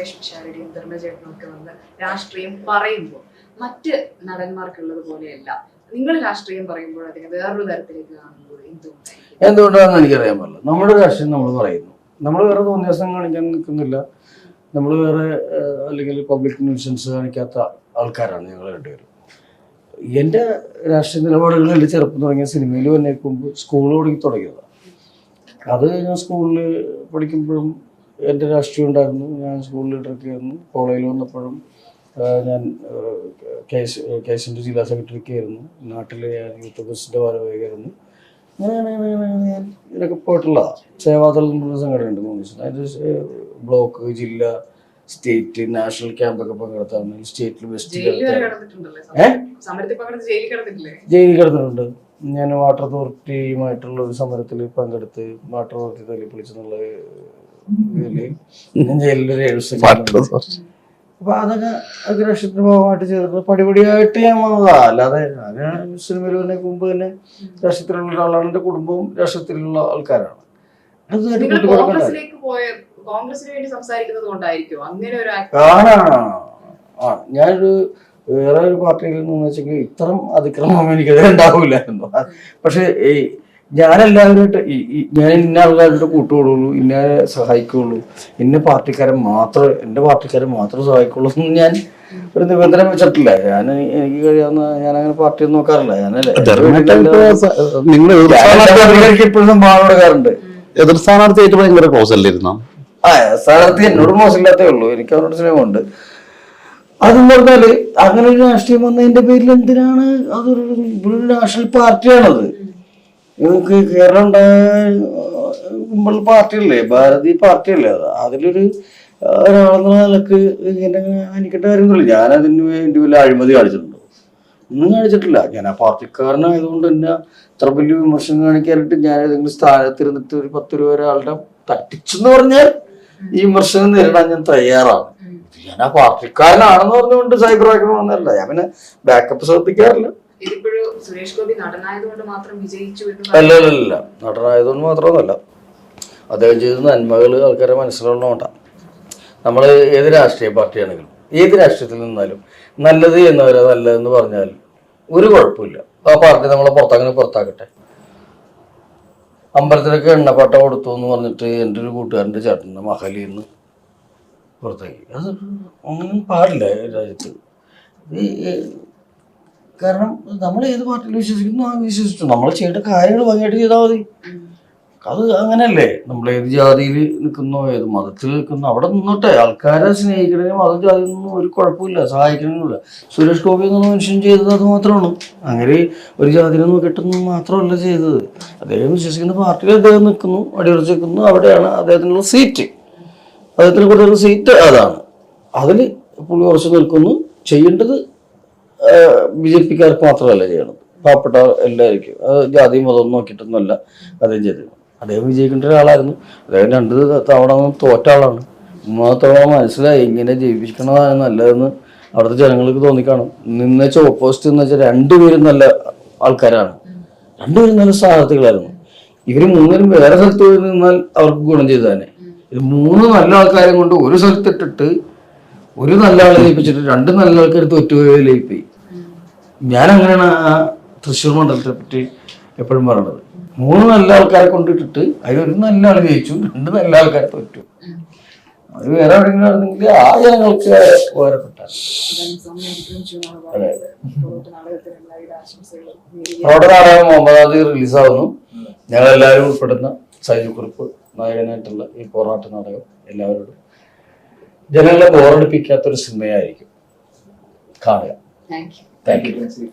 രമേശ് പിഷാരടിയും ധർമ്മജേട്ടനും ഒക്കെ വന്ന് രാഷ്ട്രീയം പറയുമ്പോൾ മറ്റ് നടന്മാർക്കുള്ളത് പോലെയല്ല. നിങ്ങൾ രാഷ്ട്രീയം പറയുമ്പോൾ അതിനെ വേറൊരു തരത്തിലേക്ക് കാണുമ്പോൾ എന്തുകൊണ്ടാണെന്ന് എനിക്കറിയാൻ പാടില്ല. നമ്മുടെ രാഷ്ട്രീയം നമ്മൾ പറയുന്നു, നമ്മൾ വേറെ തോന്നിയാസം കാണിക്കാൻ നിൽക്കുന്നില്ല, നമ്മൾ വേറെ അല്ലെങ്കിൽ പബ്ലിക് ന്യൂസൻസ് കാണിക്കാത്ത ആൾക്കാരാണ് ഞങ്ങൾ രണ്ടുപേരും. എൻ്റെ രാഷ്ട്രീയ നിലപാടുകൾ എൻ്റെ ചെറുപ്പം തുടങ്ങിയ സിനിമയിൽ വന്നേക്കുമ്പോൾ സ്കൂൾ തുടങ്ങിയതാണ്. അത് ഞാൻ സ്കൂളിൽ പഠിക്കുമ്പോഴും എൻ്റെ രാഷ്ട്രീയം ഉണ്ടായിരുന്നു. ഞാൻ സ്കൂൾ ലീഡറൊക്കെ ആയിരുന്നു. കോളേജിൽ വന്നപ്പോഴും ഞാൻ കേസിൻ്റെ ജില്ലാ സെക്രട്ടറിക്ക് ആയിരുന്നു. നാട്ടിൽ ഞാൻ യൂത്ത് കോൺഗ്രസിൻ്റെ ഭാരവാഹിയായിരുന്നു. അങ്ങനെയാണ് ഞാൻ ഇതിനൊക്കെ പോയിട്ടുള്ളതാണ്. സേവാദൾ എന്നുള്ള സംഘടനയുണ്ട് കോൺഗ്രസ്. അതിൻ്റെ ബ്ലോക്ക്, ജില്ല, സ്റ്റേറ്റ്, നാഷണൽ ക്യാമ്പൊക്കെ പങ്കെടുത്താണ്. സ്റ്റേറ്റിൽ ബെസ്റ്റ് ജയിലിൽ കിടന്നിട്ടുണ്ട്. ഞാൻ വാട്ടർ അതോറിറ്റിയുമായിട്ടുള്ള ഒരു സമരത്തിൽ പങ്കെടുത്ത് വാട്ടർ അതോറിറ്റി തല്ലിപ്പൊളിച്ചെന്നുള്ള ഇതില് ഞാൻ ജയിലിലൊരു 7 ദിവസം. അപ്പൊ അതൊക്കെ രാഷ്ട്രീയത്തിന്റെ ഭാഗമായിട്ട് ചെയ്തിട്ട് പടിപടിയായിട്ട് ഞാൻ വന്നതാ. അല്ലാതെ ഞാൻ സിനിമയിൽ വന്നേ മുമ്പ് തന്നെ രാഷ്ട്രീയത്തിലുള്ള ഒരാളാണ്. എൻ്റെ കുടുംബവും രാഷ്ട്രീയത്തിലുള്ള ആൾക്കാരാണ്. ഞാനൊരു വേറെ ഒരു പാർട്ടിയിൽ നിന്ന് വെച്ചെങ്കിൽ ഇത്തരം അതിക്രമം എനിക്കത് ഉണ്ടാവില്ലായിരുന്നു. പക്ഷെ ഞാനെല്ലാവരുമായിട്ട് ഞാൻ ഇന്ന ആൾക്കാരുടെ കൂട്ടുകൂടുള്ളൂ, ഇന്നരെ സഹായിക്കുള്ളൂ, ഇന്ന പാർട്ടിക്കാരെ മാത്രം, എൻ്റെ പാർട്ടിക്കാരെ മാത്രം സഹായിക്കുള്ളൂ എന്ന് ഞാൻ ഒരു നിബന്ധന വെച്ചിട്ടില്ല. എനിക്ക് കഴിയാവുന്ന ഞാൻ അങ്ങനെ പാർട്ടിയൊന്നും നോക്കാറില്ല. ഇപ്പോഴും സംഭാവന കൊടുക്കാറുണ്ട്. എതിർ സ്ഥാനാർത്ഥിയായിട്ട് ഭയങ്കര ക്ലോസ് അല്ലായിരുന്നോ? സ്ഥാനാർത്ഥി എന്നോട് മോശമില്ലാത്തേ ഉള്ളൂ, എനിക്ക് അവരോട് സ്നേഹമുണ്ട്. അതെന്ന് പറഞ്ഞാല് അങ്ങനെ ഒരു രാഷ്ട്രീയം വന്നതിന്റെ പേരിൽ എന്തിനാണ് അതൊരു നാഷണൽ പാർട്ടിയാണത്. നിങ്ങൾക്ക് കേരളം ഉണ്ടായ പാർട്ടിയല്ലേ, ഭാരതീയ പാർട്ടിയല്ലേ അത്. അതിലൊരു ഒരാളെന്നുള്ള നിലക്ക് ഇങ്ങനെ എനിക്കിட்ட കാര്യങ്ങളില്ല. ഞാനതിന് വേണ്ടി വല്ല അഴിമതി കാണിച്ചിട്ടുണ്ടോ? ഒന്നും കാണിച്ചിട്ടില്ല. ഞാൻ ആ പാർട്ടിക്കാരനായതുകൊണ്ട് തന്നെ ഇത്ര വലിയ വിമർശനം കാണിക്കാനായിട്ട് ഞാൻ ഏതെങ്കിലും സ്ഥാനത്തിരുന്നിട്ട് ഒരു 10 രൂപ ഒരാളുടെ തട്ടിച്ചെന്ന് പറഞ്ഞാൽ ഈ വിമർശനം നേരിടാൻ ഞാൻ തയ്യാറാണ്. ഞാൻ ആ പാർട്ടിക്കാരനാണെന്ന് പറഞ്ഞുകൊണ്ട് സൈബർ ആക്രമണം ഒന്നല്ല. ഞാൻ പിന്നെ ബാക്കപ്പ് ശ്രദ്ധിക്കാറില്ല. അല്ല, നടനായതുകൊണ്ട് മാത്രമൊന്നുമല്ല, അദ്ദേഹം ചെയ്ത നന്മകൾ ആൾക്കാരെ മനസ്സിലുള്ളതുകൊണ്ടാണ്. നമ്മൾ ഏത് രാഷ്ട്രീയ പാർട്ടിയാണെങ്കിലും ഏത് രാഷ്ട്രീയത്തിൽ നിന്നാലും നല്ലത് എന്നവരെ നല്ലതെന്ന് പറഞ്ഞാൽ ഒരു കുഴപ്പമില്ല. ആ പാർട്ടി നമ്മളെ പുറത്താക്കട്ടെ. അമ്പലത്തിലൊക്കെ എണ്ണപ്പാട്ട കൊടുത്തു എന്ന് പറഞ്ഞിട്ട് എൻ്റെ ഒരു കൂട്ടുകാരൻ്റെ ചേട്ടൻ്റെ മഹലിൽ നിന്ന് പുറത്താക്കി. അത് അങ്ങനെ പാടില്ല രാജ്യത്ത്. കാരണം നമ്മൾ ഏത് പാർട്ടിയിൽ വിശ്വസിക്കുന്നു ആ വിശ്വസിച്ചു നമ്മൾ ചെയ്യേണ്ട കാര്യങ്ങൾ ഭംഗിയായിട്ട് ചെയ്താൽ മതി. അത് അങ്ങനെയല്ലേ. നമ്മൾ ഏത് ജാതിയിൽ നിൽക്കുന്നോ ഏത് മതത്തിൽ നിൽക്കുന്നോ അവിടെ നിന്നോട്ടെ. ആൾക്കാരെ സ്നേഹിക്കണമെങ്കിൽ മതം ജാതി ഒന്നും ഒരു കുഴപ്പമില്ല, സഹായിക്കണമെന്നില്ല. സുരേഷ് ഗോപി എന്ന മനുഷ്യൻ ചെയ്തത് അത് മാത്രമാണ്. അങ്ങനെ ഒരു ജാതിനെ നോക്കിയിട്ടൊന്നും മാത്രമല്ല ചെയ്തത്. അദ്ദേഹം വിശ്വസിക്കുന്ന പാർട്ടിയിൽ അദ്ദേഹം നിൽക്കുന്നു, അടിയുറച്ച് നിൽക്കുന്നു. അവിടെയാണ് അദ്ദേഹത്തിനുള്ള സീറ്റ്, അദ്ദേഹത്തിന് കൂടുതലുള്ള സീറ്റ് അതാണ്. അതിൽ പുള്ളി ഉറച്ചു നിൽക്കുന്നു. ചെയ്യേണ്ടത് BJP-ക്കാർക്ക് മാത്രമല്ല ചെയ്യണത്, പാവപ്പെട്ട എല്ലാവർക്കും. അത് ജാതി മതം നോക്കിയിട്ടൊന്നുമല്ല അദ്ദേഹം ചെയ്തത്. അദ്ദേഹം വിജയിക്കേണ്ട ഒരാളായിരുന്നു. അദ്ദേഹം 2 തവണ തോറ്റ ആളാണ്. 3ാമത്തെ തവണ മനസ്സിലായി ഇങ്ങനെ ജയിപ്പിക്കണതാണ് നല്ലതെന്ന് അവിടുത്തെ ജനങ്ങൾക്ക് തോന്നിക്കാണും. നിന്നുവെച്ച ഓപ്പോസിറ്റ് എന്ന് വെച്ചാൽ 2 പേരും നല്ല ആൾക്കാരാണ്, 2 പേരും നല്ല സ്ഥാനാർത്ഥികളായിരുന്നു. ഇവർ 3 പേരും വേറെ സ്ഥലത്ത് പോയി നിന്നാൽ അവർക്ക് ഗുണം ചെയ്തു തന്നെ. ഇത് 3 നല്ല ആൾക്കാരെ കൊണ്ട് ഒരു സ്ഥലത്തിട്ടിട്ട് ഒരു നല്ല ആളെ ലയിപ്പിച്ചിട്ട് 2 നല്ല ആൾക്കാർ തോറ്റുപോയി ലയിപ്പോയി. ഞാൻ അങ്ങനെയാണ് ആ തൃശ്ശൂർ മണ്ഡലത്തെ പറ്റി എപ്പോഴും പറയണത്. 3 നല്ല ആൾക്കാരെ കൊണ്ടിട്ടിട്ട് അതിലൊരു നല്ല ആൾ ജയിച്ചു, 2 നല്ല ആൾക്കാരെ തോറ്റു. അത് വേറെ എവിടെയെങ്കിലും ആയിരുന്നെങ്കിൽ ആ ജനങ്ങൾക്ക് ഉപകാരപ്പെട്ട. അതെ, അവിടെ നാടകം 9-ാം തീയതി റിലീസാവുന്നു. ഞങ്ങളെല്ലാവരും ഉൾപ്പെടുന്ന സൈജുക്കുറിപ്പ് നായകനായിട്ടുള്ള ഈ പോറാട്ട് നാടകം എല്ലാവരോടും ജനങ്ങളെ ബോറടിപ്പിക്കാത്തൊരു സിനിമയായിരിക്കും. കാണുക. Thank you.